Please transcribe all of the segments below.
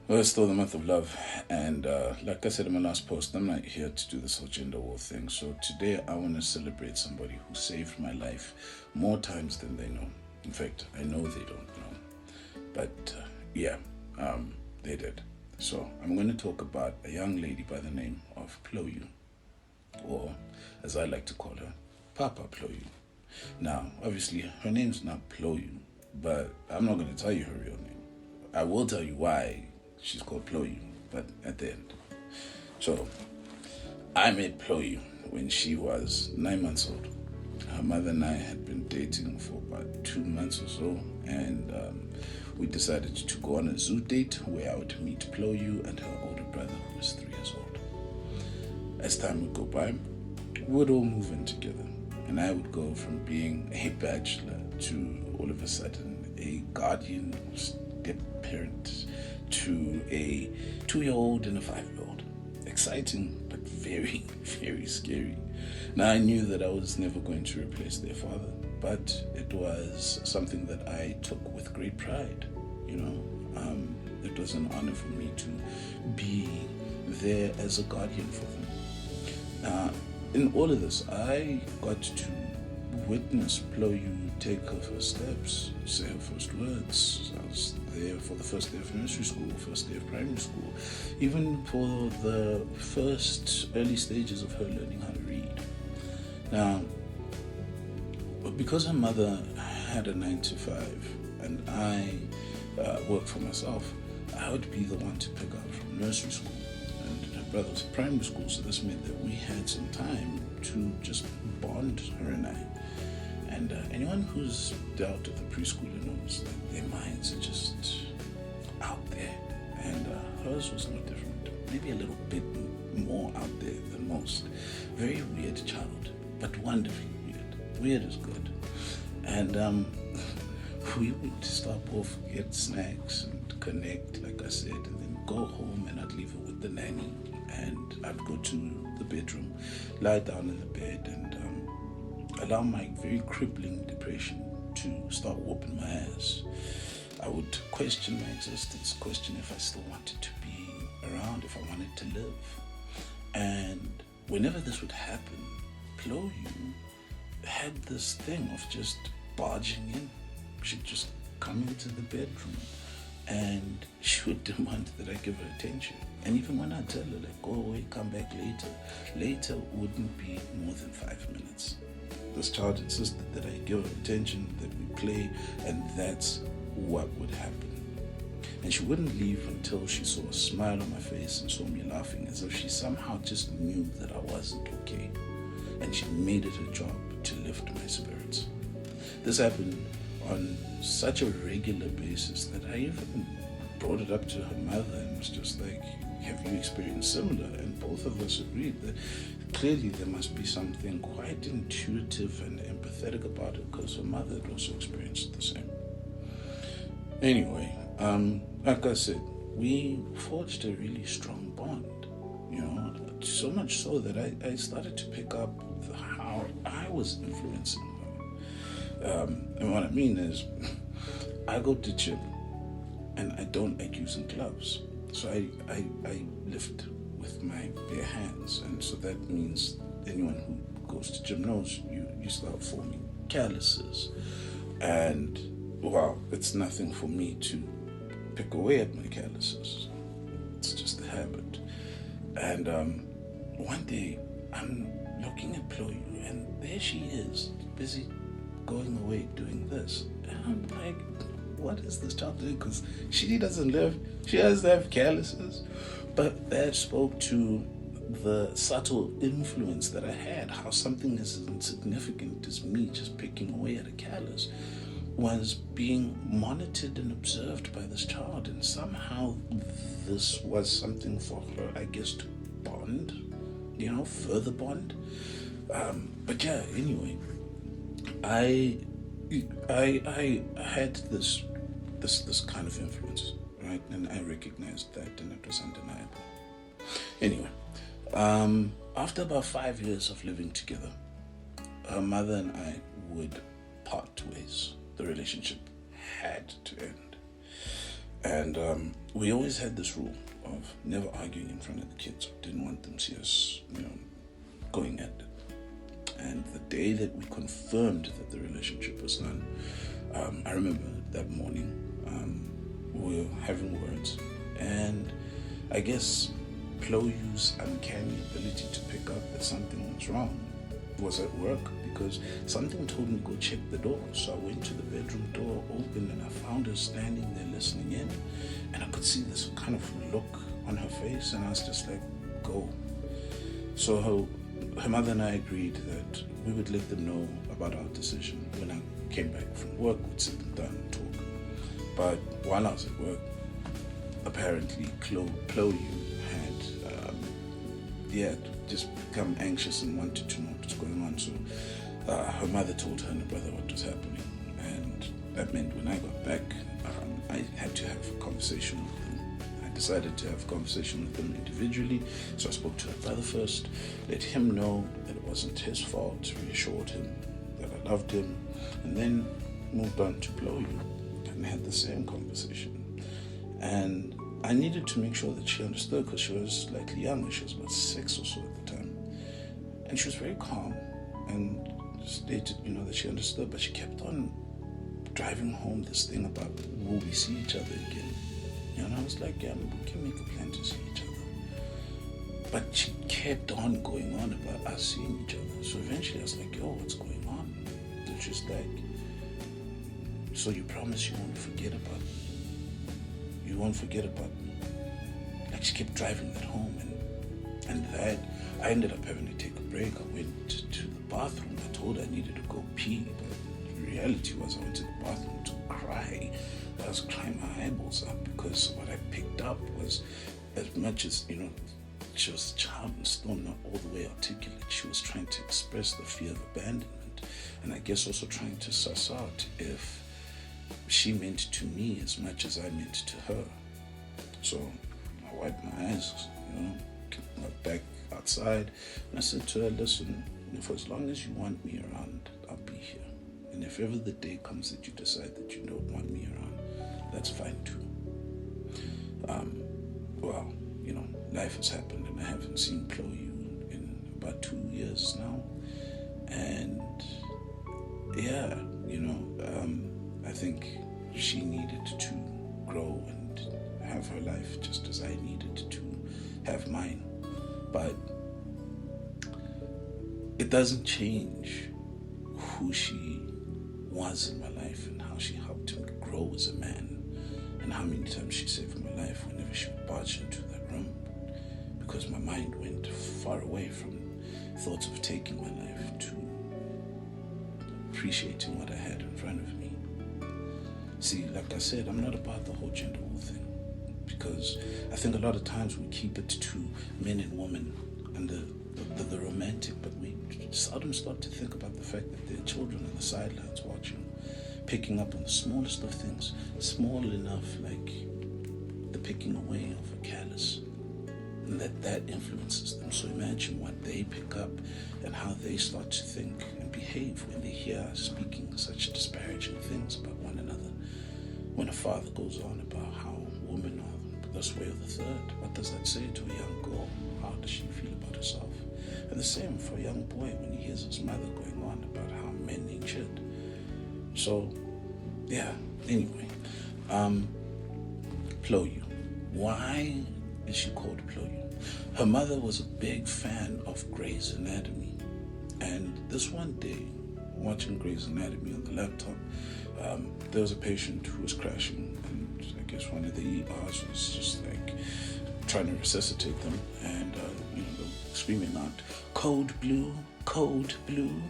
Well, it's still the month of love, and like I said in my last post, I'm not here to do this whole gender war thing. So today, I want to celebrate somebody who saved my life more times than they know. In fact, I know they don't know, but yeah, they did. So I'm going to talk about a young lady by the name of Ployu, or as I like to call her, Papa Ployu. Now, obviously, her name's not Ployu, but I'm not going to tell you her real name. I will tell you why she's called Ployu, but at the end. So, I met Ployu when she was 9 months old. Her mother and I had been dating for about 2 months or so, and we decided to go on a zoo date where I would meet Ployu and her older brother, who was 3 years old. As time would go by, we would all move in together, and I would go from being a bachelor to all of a sudden a guardian, step parent, to a 2-year-old and a 5-year-old. Exciting, but very, very scary. Now, I knew that I was never going to replace their father, but it was something that I took with great pride. It was an honor for me to be there as a guardian for them. In all of this, I got to witness Ployu take her first steps, say her first words. I was there for the first day of nursery school, first day of primary school, even for the first early stages of her learning how to read. Now, because her mother had a 9 to 5 and I worked for myself, I would be the one to pick up from nursery school. And her brother was in primary school, so this meant that we had some time to just bond, her and I. And anyone who's dealt with a preschooler knows that their minds are just out there. And hers was no different. Maybe a little bit more out there than most. Very weird child, but wonderfully weird. Weird is good. And we would stop off, get snacks, and connect, like I said, and then go home, and I'd leave her with the nanny. And I'd go to the bedroom, lie down in the bed, and allow my very crippling depression to start whooping my ass. I would question my existence, question if I still wanted to be around, if I wanted to live. And whenever this would happen, Ployu had this thing of just barging in. She'd just come into the bedroom and she would demand that I give her attention. And even when I tell her, like, go away, come back later wouldn't be more than 5 minutes. This child insisted that I give her attention, that we play, and that's what would happen. And she wouldn't leave until she saw a smile on my face and saw me laughing, as if she somehow just knew that I wasn't okay. And she made it her job to lift my spirits. This happened on such a regular basis that I even brought it up to her mother and was just like, have you experienced similar? And both of us agreed that clearly there must be something quite intuitive and empathetic about it, because her mother had also experienced the same. Anyway, like I said, we forged a really strong bond, so much so that I started to pick up how I was influencing her. And what I mean is, I go to gym and I don't like using gloves. So I lift with my bare hands, and so that means anyone who goes to gym knows you start forming calluses. And well, it's nothing for me to pick away at my calluses. It's just a habit. And one day I'm looking at Ployu, and there she is, busy going away doing this. And I'm like, what is this child doing? Because she doesn't have calluses. But that spoke to the subtle influence that I had, how something as insignificant as me just picking away at a callus was being monitored and observed by this child. And somehow this was something for her, I guess, to bond, further bond. But yeah, anyway, I had this kind of influence, right? And I recognized that, and it was undeniable. Anyway, after about 5 years of living together, her mother and I would part ways. The relationship had to end. And we always had this rule of never arguing in front of the kids. We didn't want them to see us, going at it. And the day that we confirmed that the relationship was done, I remember that morning, we were having words, and I guess Ployu's uncanny ability to pick up that something was wrong was at work, because something told me to go check the door. So I went to the bedroom door, opened, and I found her standing there listening in, and I could see this kind of look on her face, and I was just like, go. So her mother and I agreed that we would let them know about our decision. When I came back from work, we'd sit them down and talk. But while I was at work, apparently Chloe had just become anxious and wanted to know what was going on. So her mother told her and her brother what was happening. And that meant when I got back, I had to have a conversation with them. I decided to have a conversation with them individually. So I spoke to her brother first, let him know that it wasn't his fault, reassured him that I loved him, and then moved on to Chloe and had the same conversation. And I needed to make sure that she understood, because she was slightly younger. She was about 6 or so at the time. And she was very calm and stated, that she understood, but she kept on driving home this thing about, will we see each other again? And I was like, yeah, we can make a plan to see each other. But she kept on going on about us seeing each other. So eventually I was like, yo, what's going on? And she's like, so you promise you won't forget about me? You won't forget about me? Like, she kept driving that home, and that I ended up having to take a break. I went to the bathroom. I told her I needed to go pee, but the reality was I went to the bathroom to cry. I was crying my eyeballs up, because what I picked up was, as much as, she was a child and still not all the way articulate, she was trying to express the fear of abandonment, and I guess also trying to suss out if she meant to me as much as I meant to her. So I wiped my eyes, got back outside, and I said to her, listen, for as long as you want me around, I'll be here. And if ever the day comes that you decide that you don't want me around, that's fine too. Life has happened, and I haven't seen Chloe in about 2 years now. And yeah, I think she needed to grow and have her life just as I needed to have mine. But it doesn't change who she was in my life and how she helped me grow as a man, and how many times she saved my life whenever she barged into that room, because my mind went far away from thoughts of taking my life to appreciating what I had in front of me. See, like I said, I'm not about the whole gender war thing, because I think a lot of times we keep it to men and women and the romantic, but we seldom start to think about the fact that there are children on the sidelines watching, picking up on the smallest of things, small enough like the picking away of a callus, and that influences them. So imagine what they pick up and how they start to think and behave when they hear us speaking such disparaging things about one another. When a father goes on about how women are this way or the third, what does that say to a young girl? How does she feel about herself? And the same for a young boy when he hears his mother going on about how men ain't shit. So, yeah, anyway, Ployu. Why is she called Ployu? Her mother was a big fan of Grey's Anatomy. And this one day, watching Grey's Anatomy on the laptop, there was a patient who was crashing, and I guess one of the ERs was just like trying to resuscitate them, and they were screaming out, "Code blue, code blue,"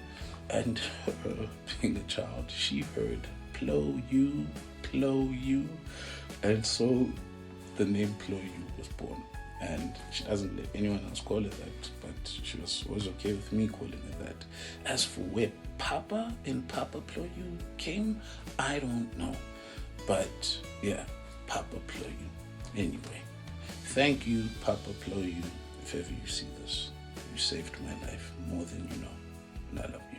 and her, being a child, she heard Ployu, Ployu, and so the name Ployu was born. And she doesn't let anyone else call it that, but she was always okay with me calling it that. As for where Papa and Papa Ployu came, I don't know. But yeah, Papa Ployu. Anyway, thank you, Papa Ployu. If ever you see this, you saved my life more than you know. And I love you.